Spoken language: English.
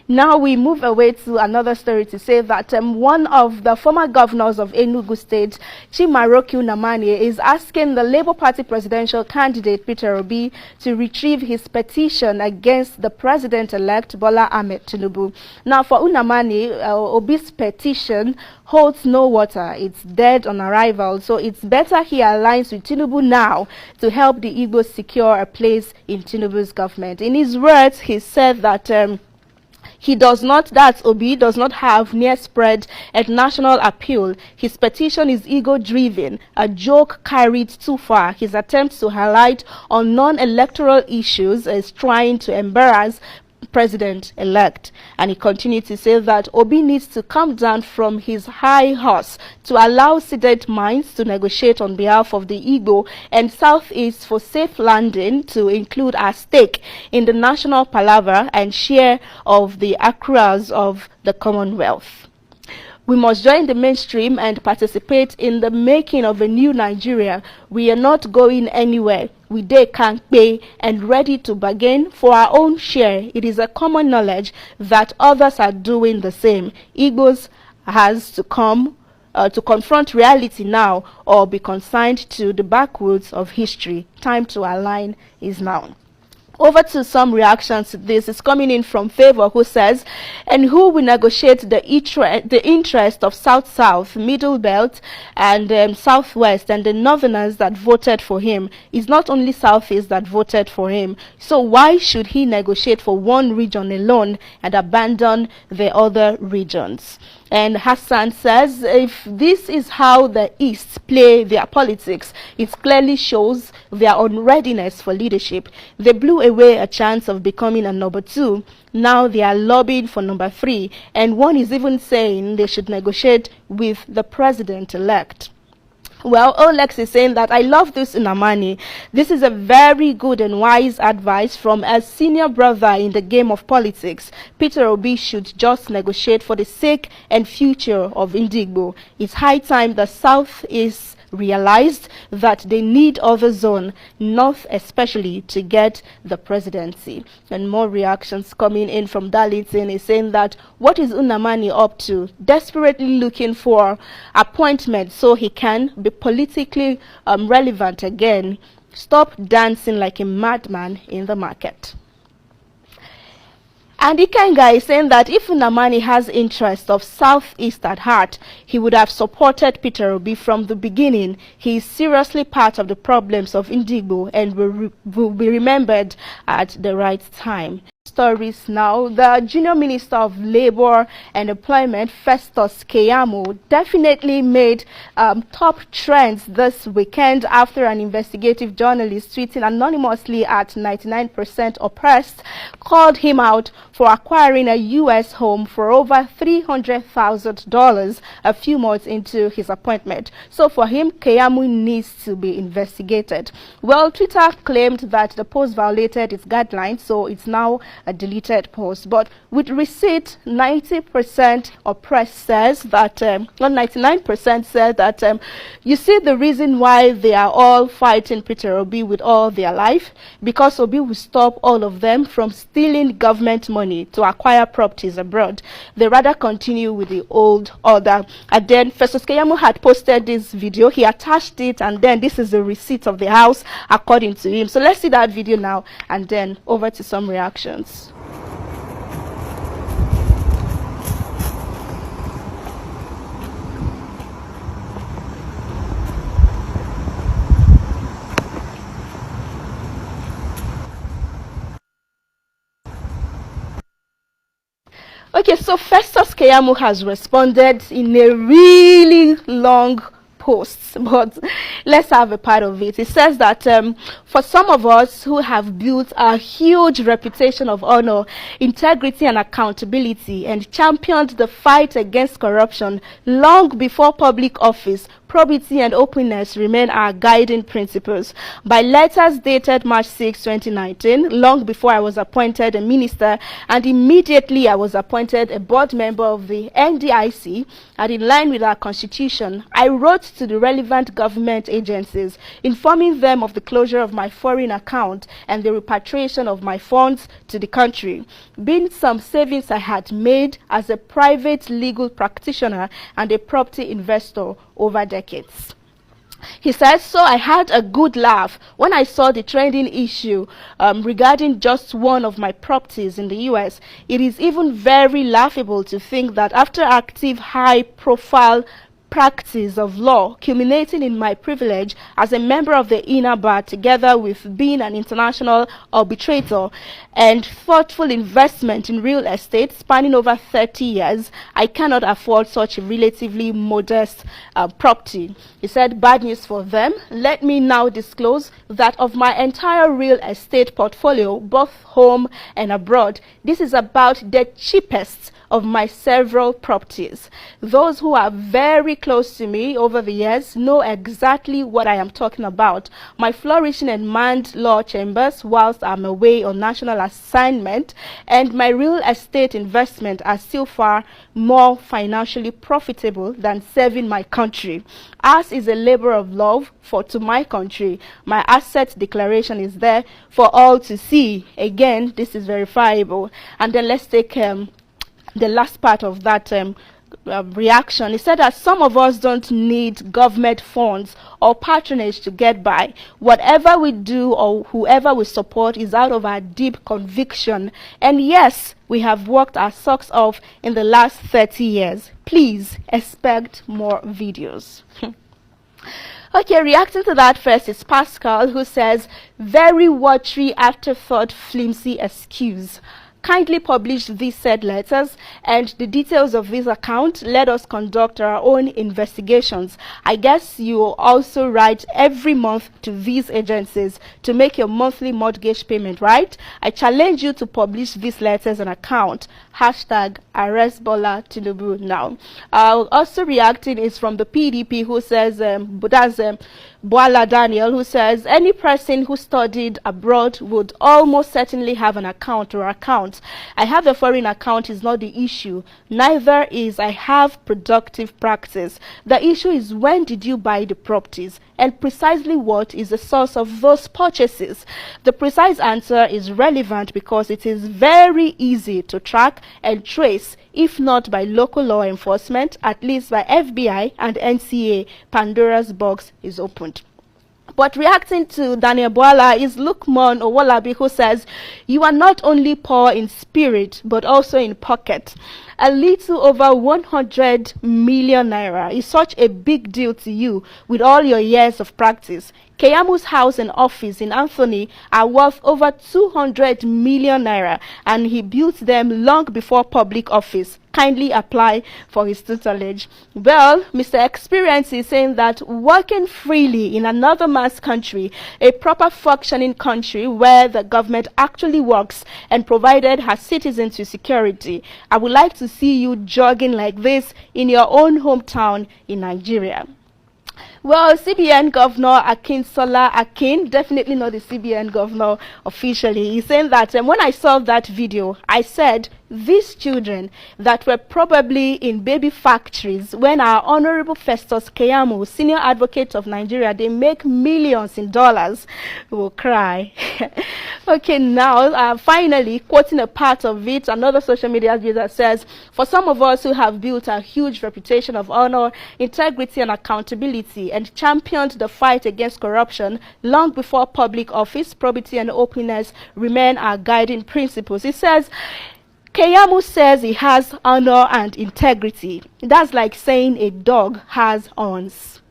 Now we move away to another story to say that one of the former governors of Enugu State, Chimaroke Nnamani, is asking the Labour Party presidential candidate Peter Obi to retrieve his petition against the president-elect Bola Ahmed Tinubu. Now for Nnamani, Obi's petition holds no water. It's dead on arrival, so it's better he aligns with Tinubu now to help the Igbos secure a place in Tinubu's government. In his words, he said that Obi does not have near spread and national appeal. His petition is ego-driven, a joke carried too far. His attempt to highlight on non-electoral issues is trying to embarrass president-elect. And he continued to say that Obi needs to come down from his high horse to allow seated minds to negotiate on behalf of the Igbo and Southeast for safe landing, to include our stake in the national palaver and share of the accruals of the Commonwealth. We must join the mainstream and participate in the making of a new Nigeria. We are not going anywhere. We can't pay and ready to bargain for our own share. It is a common knowledge that others are doing the same. Igbos has to come to confront reality now or be consigned to the backwoods of history. Time to align is now. Over to some reactions to this. Is coming in from Favor, who says, and who will negotiate the interest of South-South, Middle Belt, and Southwest, and the Northerners that voted for him? It's not only Southeast that voted for him. So why should he negotiate for one region alone and abandon the other regions? And Hassan says, if this is how the East play their politics, it clearly shows their unreadiness for leadership. They blew away a chance of becoming a number 2. Now they are lobbying for number 3. And one is even saying they should negotiate with the president-elect. Well, Olex is saying that I love this Nnamani. This is a very good and wise advice from a senior brother in the game of politics. Peter Obi should just negotiate for the sake and future of Indigbo. It's high time the South is realized that they need other zone, North especially, to get the presidency. And more reactions coming in from Darlington is saying that what is Nnamani up to? Desperately looking for appointment so he can be politically relevant again. Stop dancing like a madman in the market. And Ikenga is saying that if Nnamani has interest of Southeast at heart, he would have supported Peter Obi from the beginning. He is seriously part of the problems of Indigbo and will be remembered at the right time. Stories now. The Junior Minister of Labour and Employment, Festus Keyamo, definitely made top trends this weekend after an investigative journalist tweeting anonymously at 99% Oppressed called him out for acquiring a U.S. home for over $300,000 a few months into his appointment. So for him, Keyamo needs to be investigated. Well, Twitter claimed that the post violated its guidelines, so it's now a deleted post. But with receipt, 90% Oppressed says that, not 99% said that, you see the reason why they are all fighting Peter Obi with all their life, because Obi will stop all of them from stealing government money to acquire properties abroad. They rather continue with the old order. And then Festus Keyamo had posted this video. He attached it, and then this is the receipt of the house according to him. So let's see that video now, and then over to some reactions. Okay, so Festus Keyamo has responded in a really long post, but let's have a part of it. It says that for some of us who have built a huge reputation of honor, integrity and accountability and championed the fight against corruption long before public office, probity and openness remain our guiding principles. By letters dated March 6, 2019, long before I was appointed a minister, and immediately I was appointed a board member of the NDIC, and in line with our constitution, I wrote to the relevant government agencies, informing them of the closure of my foreign account and the repatriation of my funds to the country, being some savings I had made as a private legal practitioner and a property investor over decades. He says, so I had a good laugh when I saw the trending issue regarding just one of my properties in the US. It is even very laughable to think that after active high-profile practice of law culminating in my privilege as a member of the inner bar, together with being an international arbitrator and thoughtful investment in real estate spanning over 30 years, I cannot afford such a relatively modest property. He said, bad news for them. Let me now disclose that of my entire real estate portfolio, both home and abroad, this is about the cheapest of my several properties. Those who are very close to me over the years know exactly what I am talking about. My flourishing and manned law chambers whilst I'm away on national assignment, and my real estate investment are still far more financially profitable than serving my country. As is a labor of love to my country, my asset declaration is there for all to see. Again, this is verifiable. And then let's take the last part of that reaction. He said that some of us don't need government funds or patronage to get by. Whatever we do or whoever we support is out of our deep conviction. And yes, we have worked our socks off in the last 30 years. Please expect more videos. Okay, reacting to that first is Pascal, who says, very watery afterthought, flimsy excuse. Kindly publish these said letters and the details of this account. Let us conduct our own investigations. I guess you also write every month to these agencies to make your monthly mortgage payment, right? I challenge you to publish these letters and account. Hashtag arrest Bola Tinubu now. Also reacting is from the PDP, who says, Boala Daniel, who says, any person who studied abroad would almost certainly have an account or accounts. I have a foreign account is not the issue. Neither is I have productive practice. The issue is, when did you buy the properties? And precisely what is the source of those purchases? The precise answer is relevant because it is very easy to track and trace, if not by local law enforcement, at least by FBI and NCA. Pandora's box is opened. But reacting to Daniel Boala is Lukman Owolabi, who says, you are not only poor in spirit, but also in pocket. A little over 100 million naira is such a big deal to you with all your years of practice. Keyamu's house and office in Anthony are worth over 200 million naira, and he built them long before public office. Kindly apply for his tutelage. Well, Mr. Experience is saying that working freely in another man's country, a proper functioning country where the government actually works and provided her citizens with security, I would like to see you jogging like this in your own hometown in Nigeria. Well, CBN Governor Akinsola Akin, definitely not the CBN Governor officially, he's saying that when I saw that video, I said, these children that were probably in baby factories when our Honorable Festus Keyamo, senior advocate of Nigeria, they make millions in dollars, will cry. Okay, now, finally, quoting a part of it, another social media user says, for some of us who have built a huge reputation of honor, integrity, and accountability, and championed the fight against corruption long before public office, probity, and openness remain our guiding principles. He says, Keyamu says he has honor and integrity. That's like saying a dog has horns.